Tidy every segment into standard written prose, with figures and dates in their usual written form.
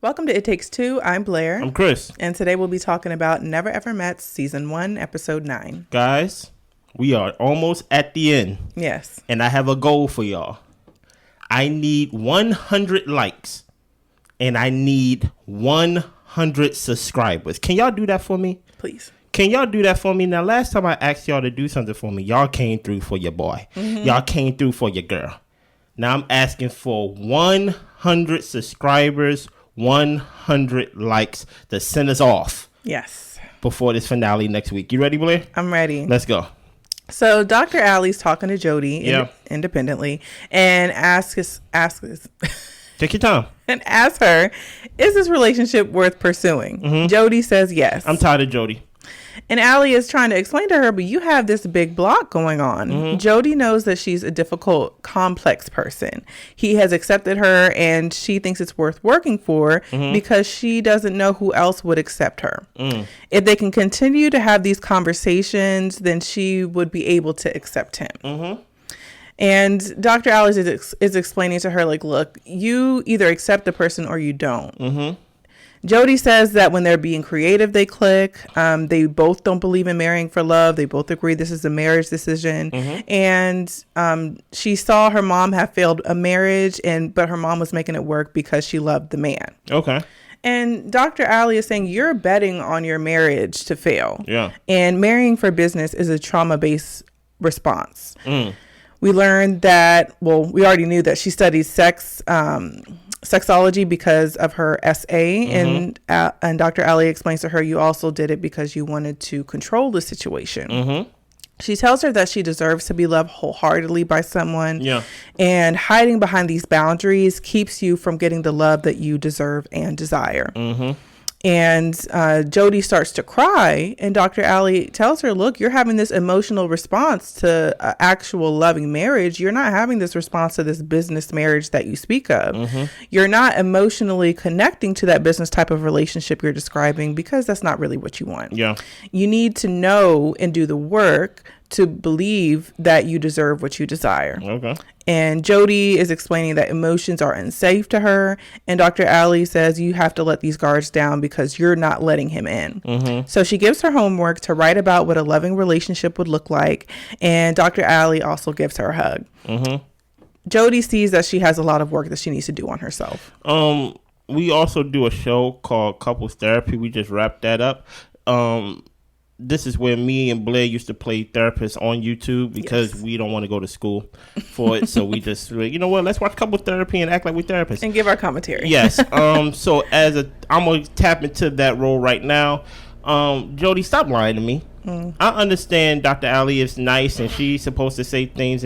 Welcome to It Takes Two. I'm Blair. I'm Chris. And today we'll be talking about Never Ever Met Season 1, Episode 9. Guys, we are almost at the end. Yes. And I have a goal for y'all. I need 100 likes. And I need 100 subscribers. Can y'all do that for me? Please. Can y'all do that for me? Now, last time I asked y'all to do something for me, y'all came through for your boy. Mm-hmm. Y'all came through for your girl. Now I'm asking for 100 subscribers, 100 likes to send us off. Yes. Before this finale next week. You ready, Blair? I'm ready. Let's go. So Dr. Allie's talking to Jody independently and asks Take your time. And asks her, is this relationship worth pursuing? Mm-hmm. Jody says yes. I'm tired of Jody. And Allie is trying to explain to her, but you have this big block going on. Mm-hmm. Jody knows that she's a difficult, complex person. He has accepted her and she thinks it's worth working for because she doesn't know who else would accept her. Mm. If they can continue to have these conversations, then she would be able to accept him. Mm-hmm. And Dr. Allie is explaining to her, like, look, you either accept the person or you don't. Mm-hmm. Jody says that when they're being creative, they click. They both don't believe in marrying for love. They both agree this is a marriage decision. Mm-hmm. And she saw her mom have failed a marriage, but her mom was making it work because she loved the man. Okay. And Dr. Allie is saying you're betting on your marriage to fail. Yeah. And marrying for business is a trauma-based response. Mm. We learned that, we already knew that she studies sexology because of her SA, and Dr. Allie explains to her you also did it because you wanted to control the situation. Mm-hmm. She tells her that she deserves to be loved wholeheartedly by someone, and hiding behind these boundaries keeps you from getting the love that you deserve and desire. Mm-hmm. And Jody starts to cry, and Dr. Allie tells her, look, you're having this emotional response to actual loving marriage. You're not having this response to this business marriage that you speak of. Mm-hmm. You're not emotionally connecting to that business type of relationship you're describing because that's not really what you want. Yeah. You need to know and do the work to believe that you deserve what you desire. Okay. And Jody is explaining that emotions are unsafe to her. And Dr. Allie says you have to let these guards down because you're not letting him in. Mm-hmm. So she gives her homework to write about what a loving relationship would look like. And Dr. Allie also gives her a hug. Mm-hmm. Jody sees that she has a lot of work that she needs to do on herself. We also do a show called Couples Therapy. We just wrapped that up. This is where me and Blair used to play therapists on YouTube because we don't want to go to school for it. So we just, you know what, let's watch couple therapy and act like we're therapists. And give our commentary. Yes. So I'm going to tap into that role right now. Jody, stop lying to me. I understand Dr. Allie is nice and she's supposed to say things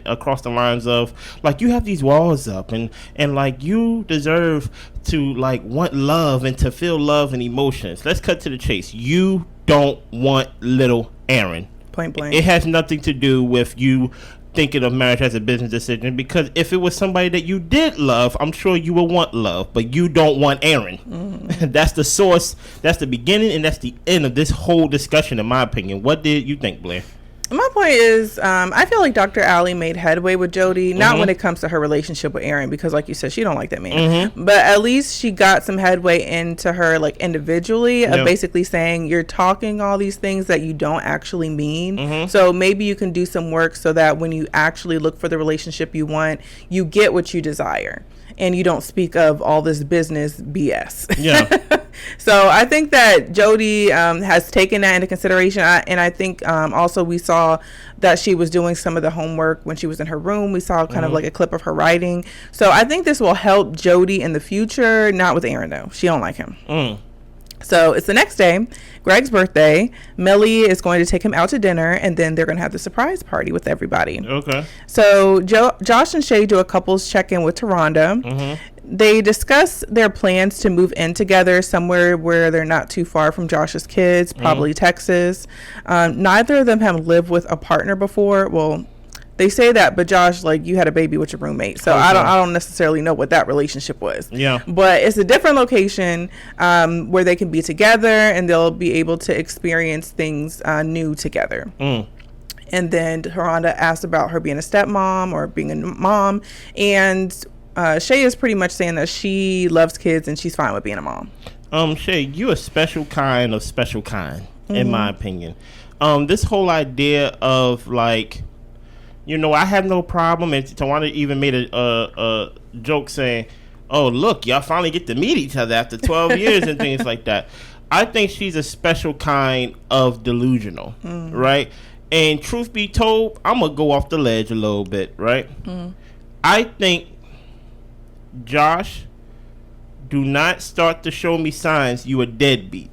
across the lines of, like, you have these walls up and like you deserve to, like, want love and to feel love and emotions. Let's cut to the chase. You don't want little Aaron. Point blank. It has nothing to do with you thinking of marriage as a business decision, because if it was somebody that you did love, I'm sure you would want love, but you don't want Aaron. Mm. That's the source, that's the beginning, and that's the end of this whole discussion, in my opinion. What did you think, Blair? My point is, I feel like Dr. Allie made headway with Jody, not when it comes to her relationship with Aaron, because like you said, she don't like that man. Mm-hmm. But at least she got some headway into her, like, individually, of basically saying you're talking all these things that you don't actually mean. Mm-hmm. So maybe you can do some work so that when you actually look for the relationship you want, you get what you desire. And you don't speak of all this business BS. Yeah. So I think that Jody has taken that into consideration. And I think also we saw that she was doing some of the homework when she was in her room. We saw kind of like a clip of her writing. So I think this will help Jody in the future, not with Aaron, though. She don't like him. Mm. So it's the next day, Greg's birthday. Millie is going to take him out to dinner, and then they're going to have the surprise party with everybody. Okay. So Josh and Shay do a couples check-in with Taronda. Mm-hmm. They discuss their plans to move in together somewhere where they're not too far from Josh's kids, probably Texas. Neither of them have lived with a partner before. Well, they say that, but Josh, like, you had a baby with your roommate, so I don't necessarily know what that relationship was. Yeah. But it's a different location where they can be together and they'll be able to experience things new together. Mm. And then Taronda asked about her being a stepmom or being a mom, and Shay is pretty much saying that she loves kids and she's fine with being a mom. Shay, you a special kind of special kind, in my opinion. This whole idea of like, I have no problem, and Tawana even made a joke saying, "Oh, look, y'all finally get to meet each other after 12 years and things like that." I think she's a special kind of delusional, right? And truth be told, I'm gonna go off the ledge a little bit, right? I think Josh, do not start to show me signs you a deadbeat,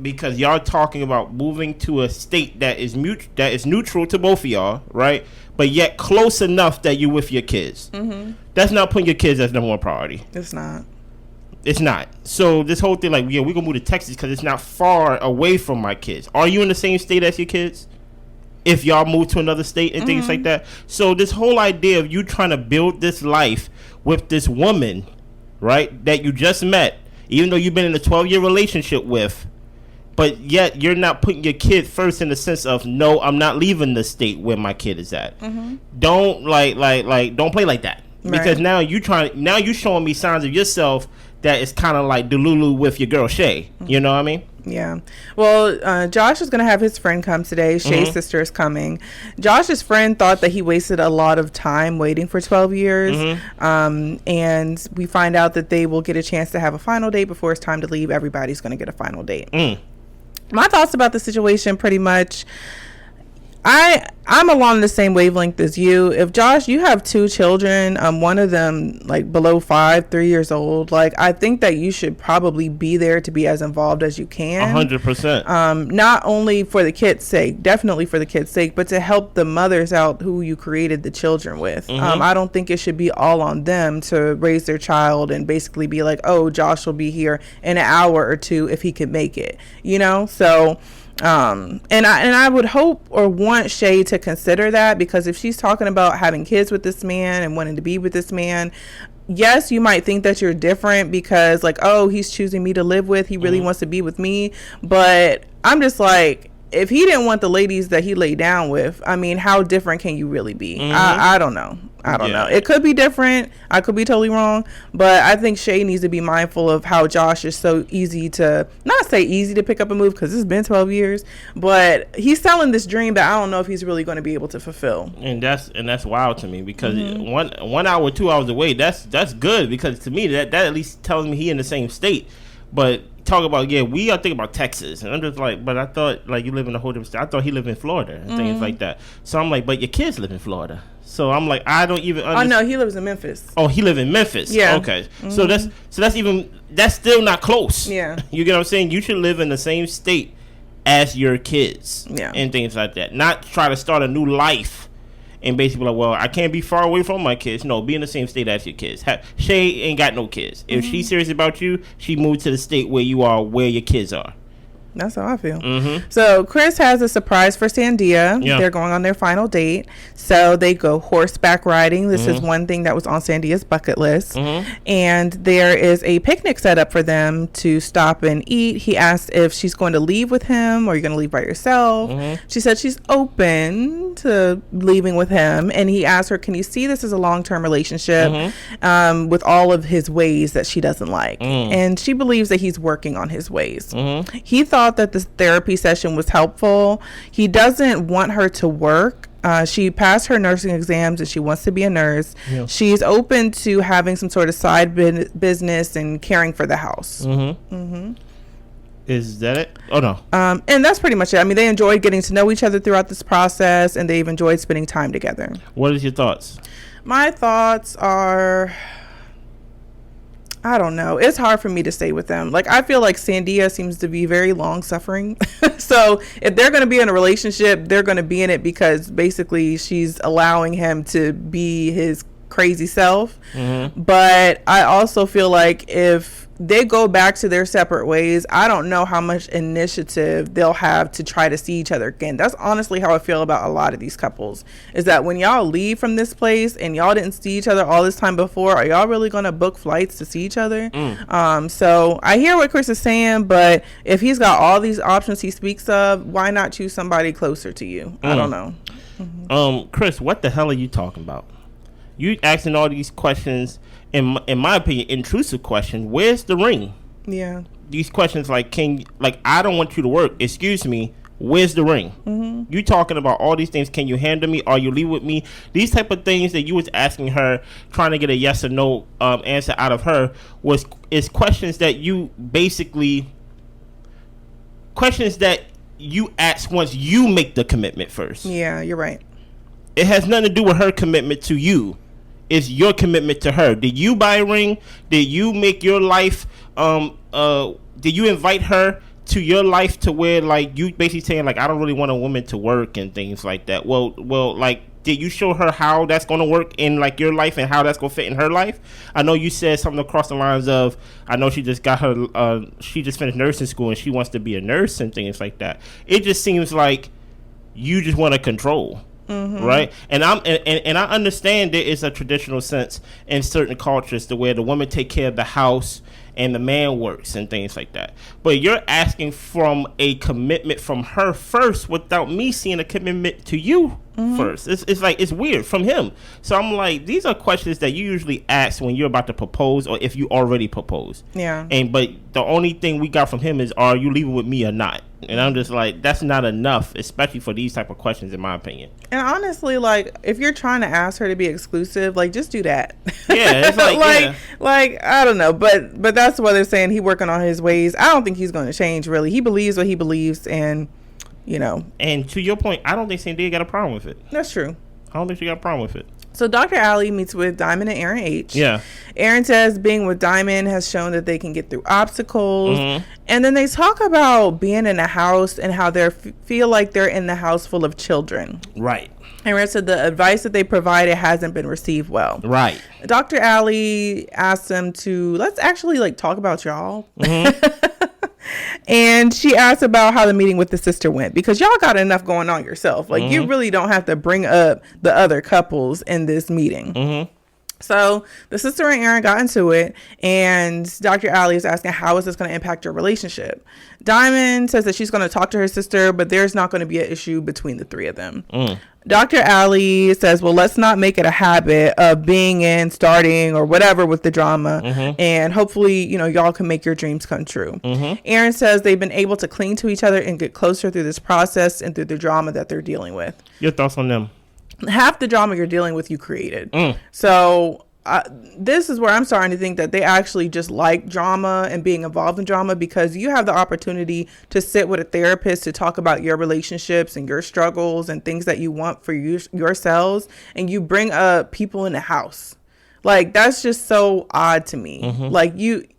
because y'all talking about moving to a state that is neutral to both of y'all, right? But yet close enough that you with your kids. That's not putting your kids as number one priority. It's not. It's not. So this whole thing, like, yeah, we're gonna move to Texas because it's not far away from my kids. Are you in the same state as your kids? If y'all move to another state and things like that. So this whole idea of you trying to build this life with this woman, right, that you just met, even though you've been in a 12-year relationship with, but yet you're not putting your kid first in the sense of, no, I'm not leaving the state where my kid is at. Don't don't play like that. Because now you showing me signs of yourself that is kind of like Delulu with your girl Shay. You know what I mean? Yeah. Well, Josh is going to have his friend come today. Shay's sister is coming. Josh's friend thought that he wasted a lot of time waiting for 12 years. And we find out that they will get a chance to have a final date before it's time to leave. Everybody's going to get a final date. My thoughts about the situation, pretty much, I'm along the same wavelength as you. If Josh, you have 2 children, one of them like below 5, 3 years old, like I think that you should probably be there to be as involved as you can. 100%. Not only for the kids' sake, definitely for the kids' sake, but to help the mothers out who you created the children with. I don't think it should be all on them to raise their child and basically be like, oh, Josh will be here in an hour or 2 if he could make it, so and I would hope or want Shay to consider that, because if she's talking about having kids with this man and wanting to be with this man, yes, you might think that you're different because like, oh, he's choosing me to live with, he really wants to be with me. But I'm just like, if he didn't want the ladies that he laid down with, I mean, how different can you really be? I don't know. I don't know. It could be different. I could be totally wrong. But I think Shay needs to be mindful of how Josh is so easy to, not say easy to pick up and move, because it's been 12 years. But he's selling this dream that I don't know if he's really going to be able to fulfill. And that's wild to me, because 1 hour, 2 hours away, that's good, because to me that at least tells me he in the same state. But talk about, we are thinking about Texas, and I'm just like, but I thought like you live in a whole different state. I thought he lived in Florida and things like that. So I'm like, but your kids live in Florida. So I'm like, I don't even understand. Oh no, he lives in Memphis. Oh, he lives in Memphis. Yeah. Okay. So that's still not close. Yeah. You get what I'm saying? You should live in the same state as your kids. Yeah. And things like that. Not try to start a new life and basically like, well, I can't be far away from my kids. No, be in the same state as your kids. Shay ain't got no kids. If she's serious about you, she moved to the state where you are, where your kids are. That's how I feel. So Chris has a surprise for Sandia. They're going on their final date. So they go horseback riding. This is one thing that was on Sandia's bucket list. And there is a picnic set up for them to stop and eat. He asked if she's going to leave with him or you're going to leave by yourself. She said she's open to leaving with him. And he asked her, can you see this as a long-term relationship with all of his ways that she doesn't like? And she believes that he's working on his ways. He thought that this therapy session was helpful. He doesn't want her to work. She passed her nursing exams and she wants to be a nurse. She's open to having some sort of side business and caring for the house. Is that it? Oh no. And that's pretty much it. I mean, they enjoyed getting to know each other throughout this process, and they've enjoyed spending time together. What is your thoughts? My thoughts are, I don't know. It's hard for me to stay with them. Like, I feel like Sandia seems to be very long suffering. So if they're going to be in a relationship, they're going to be in it because basically she's allowing him to be his crazy self. But I also feel like if they go back to their separate ways, I don't know how much initiative they'll have to try to see each other again. That's honestly how I feel about a lot of these couples, is that when y'all leave from this place and y'all didn't see each other all this time before, are y'all really going to book flights to see each other? So I hear what Chris is saying, but if he's got all these options he speaks of, why not choose somebody closer to you? I don't know. Chris, what the hell are you talking about? You asking all these questions, in my opinion, intrusive questions. Where's the ring? Yeah. These questions I don't want you to work. Excuse me. Where's the ring? Mm-hmm. You talking about all these things. Can you handle me? Are you leave with me? These type of things that you was asking her, trying to get a yes or no answer out of her, is questions that you basically ask once you make the commitment first. Yeah, you're right. It has nothing to do with her commitment to you. It's your commitment to her. Did you buy a ring? Did you make your life? Did you invite her to your life to where like you basically saying like I don't really want a woman to work and things like that? Well, like did you show her how that's going to work in like your life and how that's going to fit in her life? I know you said something across the lines of I know she just got her she just finished nursing school and she wants to be a nurse and things like that. It just seems like you just want to control. Mm-hmm. Right, and I understand there is a traditional sense in certain cultures to where the woman take care of the house and the man works and things like that. But you're asking from a commitment from her first without me seeing a commitment to you first. It's like it's weird from him. So I'm like, these are questions that you usually ask when you're about to propose or if you already proposed. Yeah. But the only thing we got from him is, are you leaving with me or not? And I'm just like, that's not enough, especially for these type of questions, in my opinion. And honestly, like, if you're trying to ask her to be exclusive, like, just do that. Yeah, it's like, like I don't know, but that's what they're saying. He working on his ways. I don't think he's going to change. Really, he believes what he believes, and you know. And to your point, I don't think Sandia got a problem with it. That's true. I don't think she got a problem with it. So Dr. Allie meets with Dymond and Aaron H. Yeah. Aaron says being with Dymond has shown that they can get through obstacles. Mm-hmm. And then they talk about being in a house and how they feel like they're in the house full of children. Right. Aaron said the advice that they provided hasn't been received well. Right. Dr. Allie asked them to, let's actually like talk about y'all. Mm-hmm. And she asked about how the meeting with the sister went, because y'all got enough going on yourself. Like, you really don't have to bring up the other couples in this meeting. Mm-hmm. So the sister and Aaron got into it, and Dr. Allie is asking, how is this going to impact your relationship? Dymond says that she's going to talk to her sister, but there's not going to be an issue between the three of them. Dr. Allie says, well, let's not make it a habit of being in, starting, or whatever with the drama. Mm-hmm. And hopefully, you know, y'all can make your dreams come true. Mm-hmm. Aaron says they've been able to cling to each other and get closer through this process and through the drama that they're dealing with. Your thoughts on them? Half the drama you're dealing with, you created. So this is where I'm starting to think that they actually just like drama and being involved in drama, because you have the opportunity to sit with a therapist to talk about your relationships and your struggles and things that you want for yourselves, and you bring up people in the house. Like, that's just so odd to me. Mm-hmm.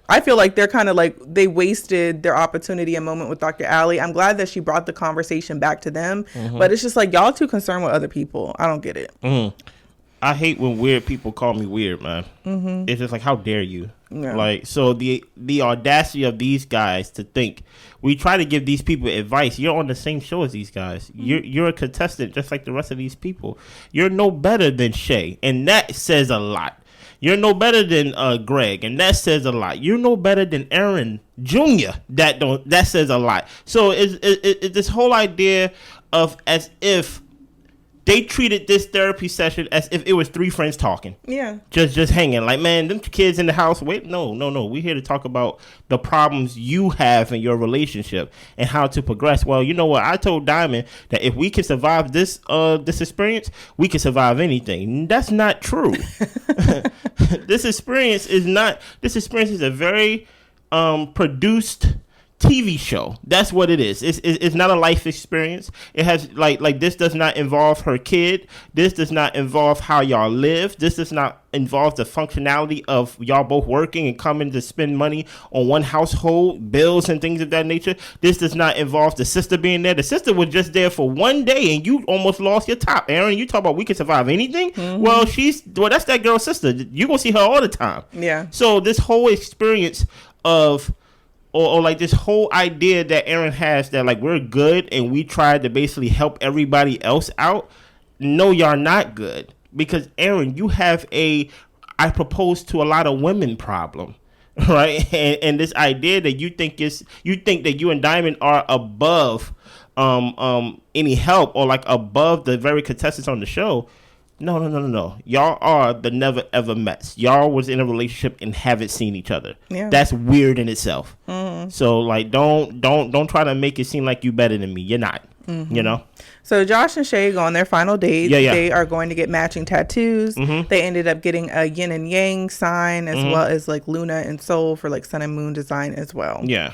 I feel like they're kind of like, they wasted their opportunity a moment with Dr. Allie. I'm glad that she brought the conversation back to them, but it's just like, y'all too concerned with other people. I don't get it. I hate when weird people call me weird, man. Mm-hmm. It's just like, how dare you? Yeah. Like, so the audacity of these guys to think we try to give these people advice. You're on the same show as these guys. Mm-hmm. You're a contestant just like the rest of these people. You're no better than Shay, and that says a lot. You're no better than Greg, and that says a lot. You're no better than Aaron Jr. That says a lot. So it's this whole idea of as if they treated this therapy session as if it was three friends talking. Yeah. Just hanging. Like, man, them kids in the house. Wait, no. We're here to talk about the problems you have in your relationship and how to progress. Well, you know what? I told Dymond that if we can survive this experience, we can survive anything. That's not true. This experience is a very produced TV show. That's what it is. It's not a life experience. It has like this does not involve her kid. This does not involve how y'all live. This does not involve the functionality of y'all both working and coming to spend money on one household, bills and things of that nature. This does not involve the sister being there. The sister was just there for one day and you almost lost your top. Aaron, you talk about we can survive anything? Mm-hmm. Well, that's that girl's sister. You're going to see her all the time. Yeah. So this whole experience of Or like this whole idea that Aaron has that like we're good and we try to basically help everybody else out. No, y'all not good. Because Aaron, you have I propose to a lot of women problem, right? And this idea that you think that you and Dymond are above any help or like above the very contestants on the show. No. Y'all are the never ever mets. Y'all was in a relationship and haven't seen each other. Yeah. That's weird in itself. Mm-hmm. So like, don't try to make it seem like you better than me. You're not. Mm-hmm. You know. So Josh and Shay go on their final date. Yeah. They are going to get matching tattoos. Mm-hmm. They ended up getting a yin and yang sign as well as like Luna and Sol for like sun and moon design as well. Yeah.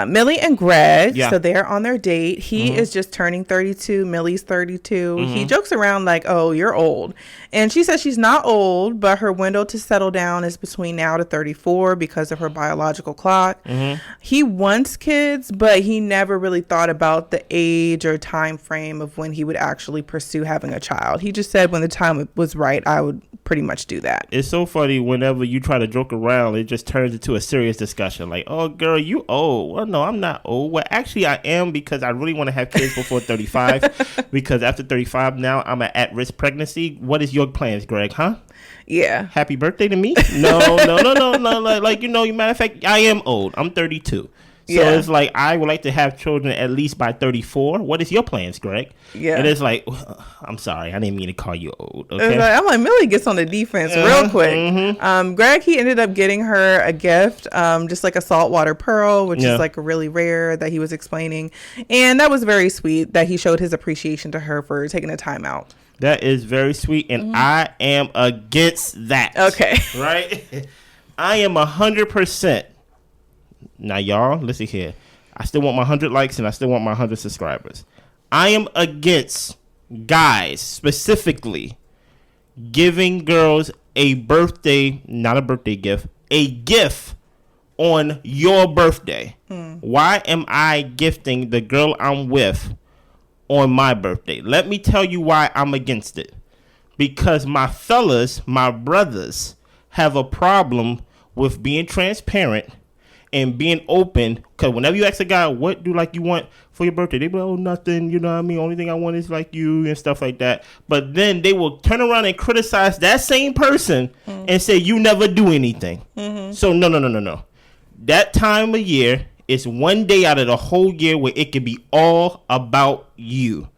Millie and Greg, so they're on their date. He is just turning 32. Millie's 32. He jokes around like, oh, you're old. And she says she's not old, but her window to settle down is between now to 34 because of her biological clock. He wants kids, but he never really thought about the age or time frame of when he would actually pursue having a child. He just said when the time was right, I would pretty much do that. It's so funny whenever you try to joke around, it just turns into a serious discussion. Like, oh, girl, you old. Well, no, I'm not old. Well, actually, I am because I really want to have kids before 35. Because after 35 now, I'm at-risk pregnancy. What is your plans, Greg, huh? Yeah. Happy birthday to me? No. Like, you know, matter of fact, I am old. I'm 32. So it's like, I would like to have children at least by 34. What is your plans, Greg? Yeah. And it's like, I'm sorry. I didn't mean to call you old. Okay. I'm like, Millie gets on the defense real quick. Greg, he ended up getting her a gift, just like a saltwater pearl, which is like a really rare that he was explaining. And that was very sweet that he showed his appreciation to her for taking the time out. That is very sweet. And I am against that. Okay. Right? I am 100%. Now, y'all, listen here. I still want my 100 likes and I still want my 100 subscribers. I am against guys specifically giving girls a birthday, not a birthday gift, a gift on your birthday. Why am I gifting the girl I'm with on my birthday? Let me tell you why I'm against it. Because my fellas, my brothers, have a problem with being transparent and being open, because whenever you ask a guy, what do like you want for your birthday? They be like, oh, nothing, you know what I mean? Only thing I want is like you and stuff like that. But then they will turn around and criticize that same person and say, you never do anything. So no. That time of year is one day out of the whole year where it could be all about you.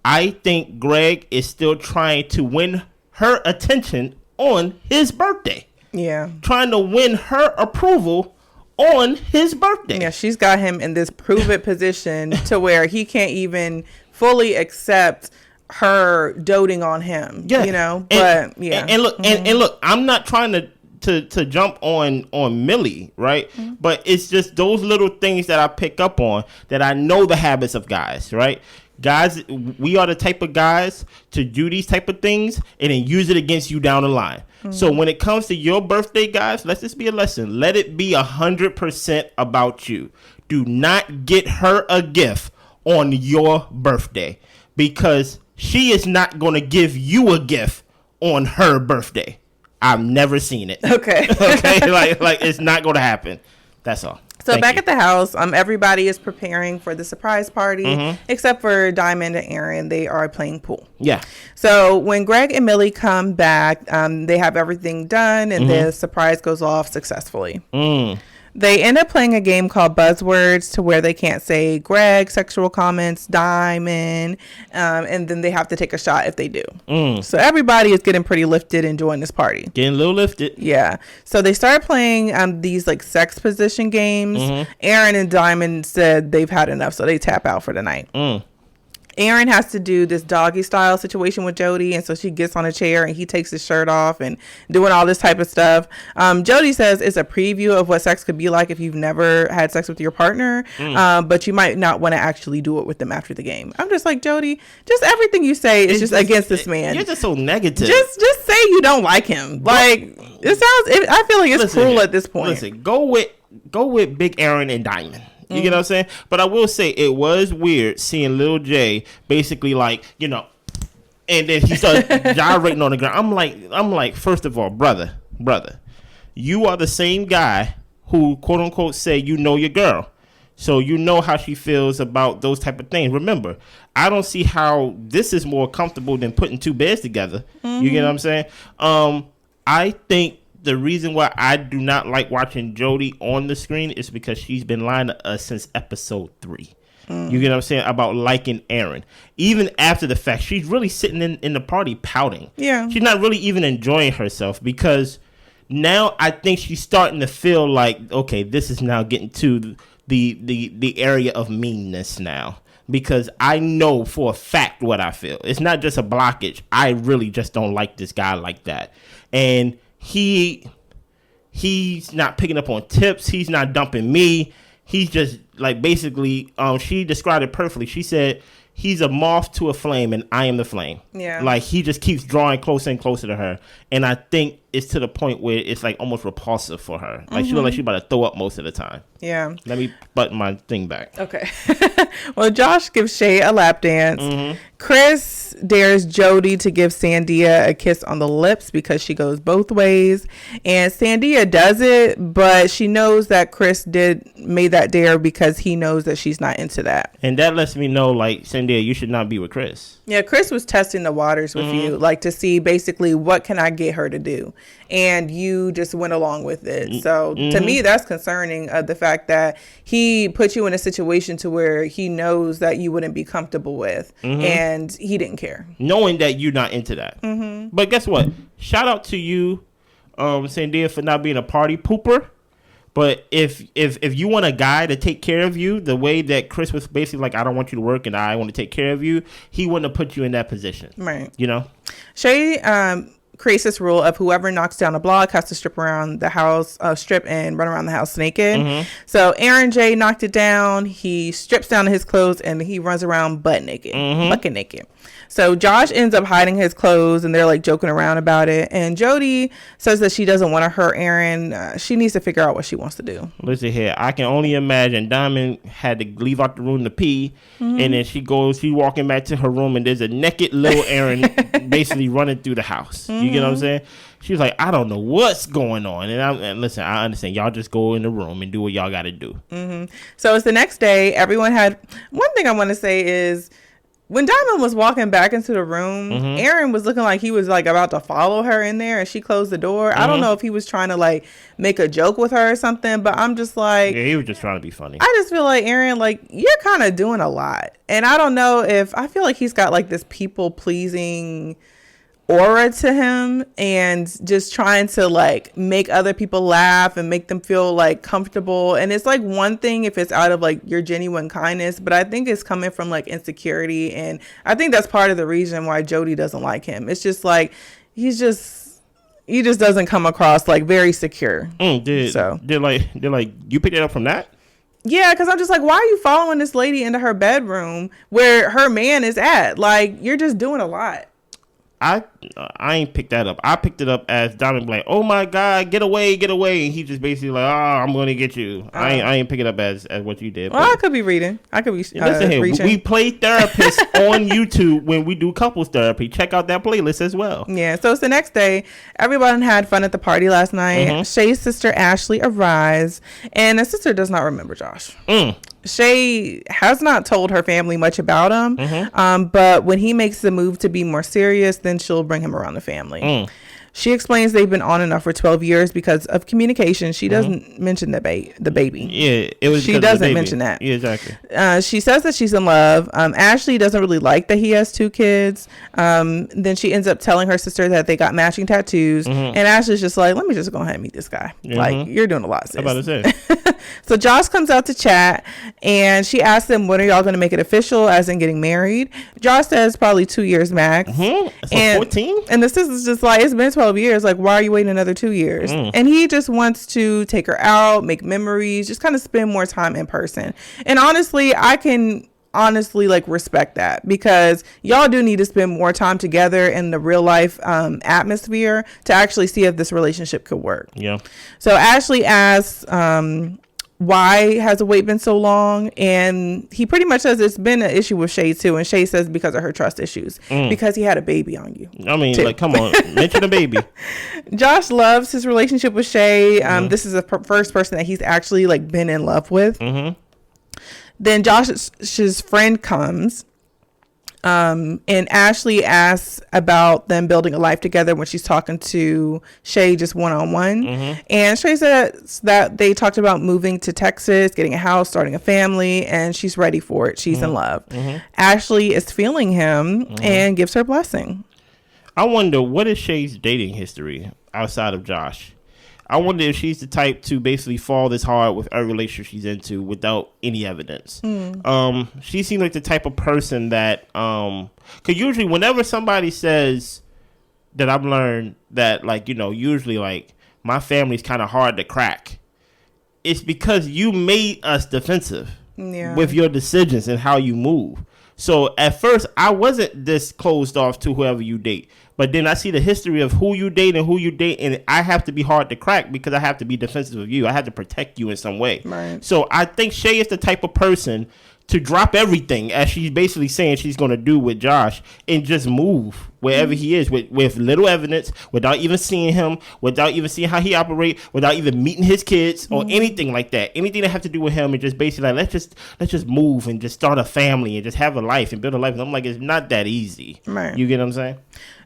I think Greg is still trying to win her attention on his birthday. Yeah. Trying to win her approval on his birthday. Yeah, she's got him in this prove it position to where he can't even fully accept her doting on him. Yeah. You know? But yeah. And look, and look, I'm not trying to jump on Millie, right? But it's just those little things that I pick up on that I know the habits of guys, right? Guys, we are the type of guys to do these type of things and then use it against you down the line. So when it comes to your birthday, guys, let this be a lesson. Let it be 100% about you. Do not get her a gift on your birthday because she is not going to give you a gift on her birthday. I've never seen it. Okay. Okay. Like it's not going to happen. That's all. So back at the house, everybody is preparing for the surprise party, except for Dymond and Aaron. They are playing pool. Yeah. So when Greg and Millie come back, they have everything done, and the surprise goes off successfully. They end up playing a game called Buzzwords to where they can't say Greg, sexual comments, Dymond, and then they have to take a shot if they do. So everybody is getting pretty lifted enjoying this party. Getting a little lifted. Yeah. So they start playing these like sex position games. Aaron and Dymond said they've had enough, so they tap out for the night. Aaron has to do this doggy style situation with Jody, and so she gets on a chair and he takes his shirt off and doing all this type of stuff. Jody says it's a preview of what sex could be like if you've never had sex with your partner, but you might not want to actually do it with them after the game. I'm just like, Jody, just everything you say is just against this man. You're just so negative. Just say you don't like him. Like I feel like it's cruel at this point. Listen, go with Big Aaron and Dymond. You get what I'm saying? But I will say it was weird seeing Lil J basically like, you know, and then he started gyrating on the ground. I'm like, first of all, brother, you are the same guy who quote unquote say you know your girl. So you know how she feels about those type of things. Remember, I don't see how this is more comfortable than putting two beds together. You get what I'm saying? I think the reason why I do not like watching Jody on the screen is because she's been lying to us since episode 3. You get what I'm saying? About liking Aaron. Even after the fact, she's really sitting in the party pouting. Yeah. She's not really even enjoying herself because now I think she's starting to feel like, okay, this is now getting to the area of meanness now. Because I know for a fact what I feel. It's not just a blockage. I really just don't like this guy like that. And he's not picking up on tips. He's not dumping me. He's just like basically, she described it perfectly. She said, he's a moth to a flame and I am the flame. Yeah. Like he just keeps drawing closer and closer to her. And I think it's to the point where it's like almost repulsive for her. Like she looks like she's about to throw up most of the time. Yeah. Let me button my thing back. Okay. Well, Josh gives Shay a lap dance. Chris dares Jody to give Sandia a kiss on the lips because she goes both ways. And Sandia does it, but she knows that Chris made that dare because he knows that she's not into that. And that lets me know, like, Sandia, you should not be with Chris. Yeah, Chris was testing the waters with you, like to see basically what can I get her to do. And you just went along with it. So to me, that's concerning, the fact that he put you in a situation to where he knows that you wouldn't be comfortable with. And he didn't care. Knowing that you're not into that. But guess what? Shout out to you, Sandia, for not being a party pooper. But if you want a guy to take care of you the way that Chris was basically like, I don't want you to work and I want to take care of you, he wouldn't have put you in that position. Right. You know? Shay creates this rule of whoever knocks down a block has to strip around the house, strip and run around the house naked. So Aaron J knocked it down. He strips down his clothes and he runs around bucket naked. So Josh ends up hiding his clothes and they're like joking around about it. And Jody says that she doesn't want to hurt Aaron. She needs to figure out what she wants to do. Listen here, I can only imagine Dymond had to leave out the room to pee, and then she walking back to her room and there's a naked little Aaron basically running through the house. You get what I'm saying? She's like, I don't know what's going on. And listen, I understand. Y'all just go in the room and do what y'all got to do. So it's the next day. Everyone had... One thing I want to say is... When Dymond was walking back into the room, Aaron was looking like he was like about to follow her in there and she closed the door. I don't know if he was trying to like make a joke with her or something, but I'm just like... Yeah, he was just trying to be funny. I just feel like, Aaron, like, you're kind of doing a lot. And I don't know if... I feel like he's got like this people-pleasing aura to him and just trying to like make other people laugh and make them feel like comfortable. And it's like one thing if it's out of like your genuine kindness, but I think it's coming from like insecurity. And I think that's part of the reason why Jody doesn't like him. It's just like he just doesn't come across like very secure. Did you picked it up from that? Yeah, because I'm just like, why are you following this lady into her bedroom where her man is at? Like, you're just doing a lot. I ain't picked that up. I picked it up as Dymond like, oh my God, get away. And he just basically like, I'm going to get you. I ain't pick it up as what you did. Well, I could be reading. I could be listen here, reaching. We play therapists on YouTube when we do couples therapy. Check out that playlist as well. Yeah, so it's the next day. Everyone had fun at the party last night. Shay's sister Ashley arrives, and the sister does not remember Josh. Shay has not told her family much about him, but when he makes the move to be more serious, then she'll bring him around the family. She explains they've been on and off for 12 years because of communication. She doesn't mention the baby. Yeah, it was. She doesn't mention that. Yeah, exactly. She says that she's in love. Ashley doesn't really like that he has 2 kids. Then she ends up telling her sister that they got matching tattoos. And Ashley's just like, let me just go ahead and meet this guy. Like, you're doing a lot, sis. I'm about to say. So Josh comes out to chat, and she asks him, when are y'all going to make it official, as in getting married? Josh says probably 2 years max. So 14? And the sister's just like, it's been 12 years. Like, why are you waiting another 2 years? And he just wants to take her out, make memories, just kind of spend more time in person. And honestly, I can like respect that, because y'all do need to spend more time together in the real life atmosphere to actually see if this relationship could work. Yeah. So Ashley asks, why has the wait been so long? And he pretty much says it's been an issue with Shay too. And Shay says because of her trust issues, because he had a baby on you. I mean, too. Like, come on, mention a baby. Josh loves his relationship with Shay. This is the first person that he's actually like been in love with. Then Josh's friend comes, And Ashley asks about them building a life together when she's talking to Shay just one-on-one. And Shay says that they talked about moving to Texas, getting a house, starting a family, and she's ready for it. She's in love. Ashley is feeling him and gives her blessing. I wonder, what is Shay's dating history outside of Josh? I wonder if she's the type to basically fall this hard with every relationship she's into without any evidence. She seems like the type of person that, because usually whenever somebody says that, I've learned that, like, you know, usually like my family's kind of hard to crack, it's because you made us defensive with your decisions and how you move. So at first I wasn't this closed off to whoever you date. But then I see the history of who you date, and I have to be hard to crack because I have to be defensive of you. I have to protect you in some way. Right. So I think Shay is the type of person to drop everything, as she's basically saying she's going to do with Josh, and just move wherever he is with little evidence, without even seeing him, without even seeing how he operates, without even meeting his kids or anything like that. Anything that have to do with him, and just basically like, let's just move and just start a family and just have a life and build a life. And I'm like, it's not that easy. Right. You get what I'm saying?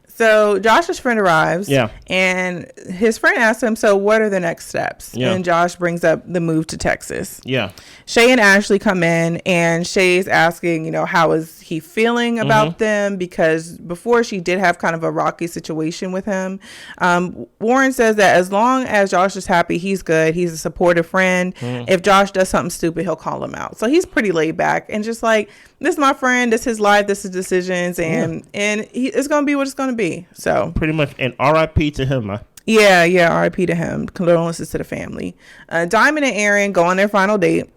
So Josh's friend arrives, Yeah. and his friend asks him, so what are the next steps? Yeah. And Josh brings up the move to Texas. Yeah. Shay and Ashley come in, and Shay's asking, you know, how is he feeling about them? Because before, she did have kind of a rocky situation with him. Warren says that as long as Josh is happy, he's good. He's a supportive friend. If Josh does something stupid, he'll call him out. So he's pretty laid back and just like, this is my friend, this is his life, this is decisions, and it's going to be what it's going to be. So pretty much, and R.I.P. to him, man. Yeah, R.I.P. to him. Condolences to the family. Dymond and Aaron go on their final date.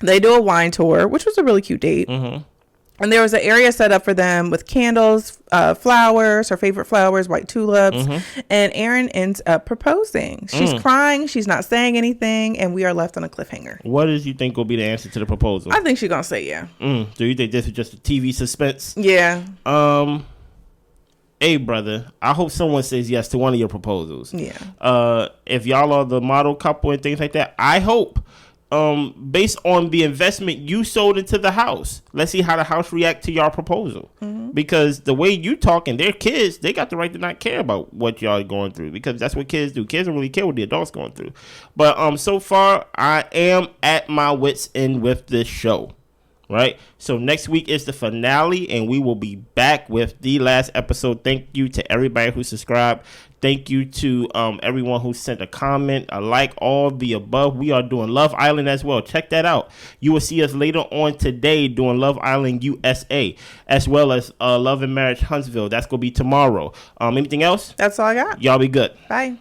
They do a wine tour, which was a really cute date. And there was an area set up for them with candles, flowers, her favorite flowers, white tulips. And Aaron ends up proposing. She's crying. She's not saying anything. And we are left on a cliffhanger. What does you think will be the answer to the proposal? I think she's going to say yeah. Do you think this is just a TV suspense? Yeah. Hey, brother, I hope someone says yes to one of your proposals. Yeah. If y'all are the model couple and things like that, I hope, based on the investment you sold into the house, let's see how the house react to your proposal. Because the way you talking, their kids, they got the right to not care about what y'all are going through, because that's what kids do. Kids don't really care what the adults going through. But so far, I am at my wits' end with this show. Right, so next week is the finale, and we will be back with the last episode. Thank you to everybody who subscribed. Thank you to everyone who sent a comment, a like, all the above. We are doing Love Island as well. Check that out. You will see us later on today doing Love Island USA, as well as Love and Marriage Huntsville. That's gonna be tomorrow. Anything else? That's all I got. Y'all be good. Bye.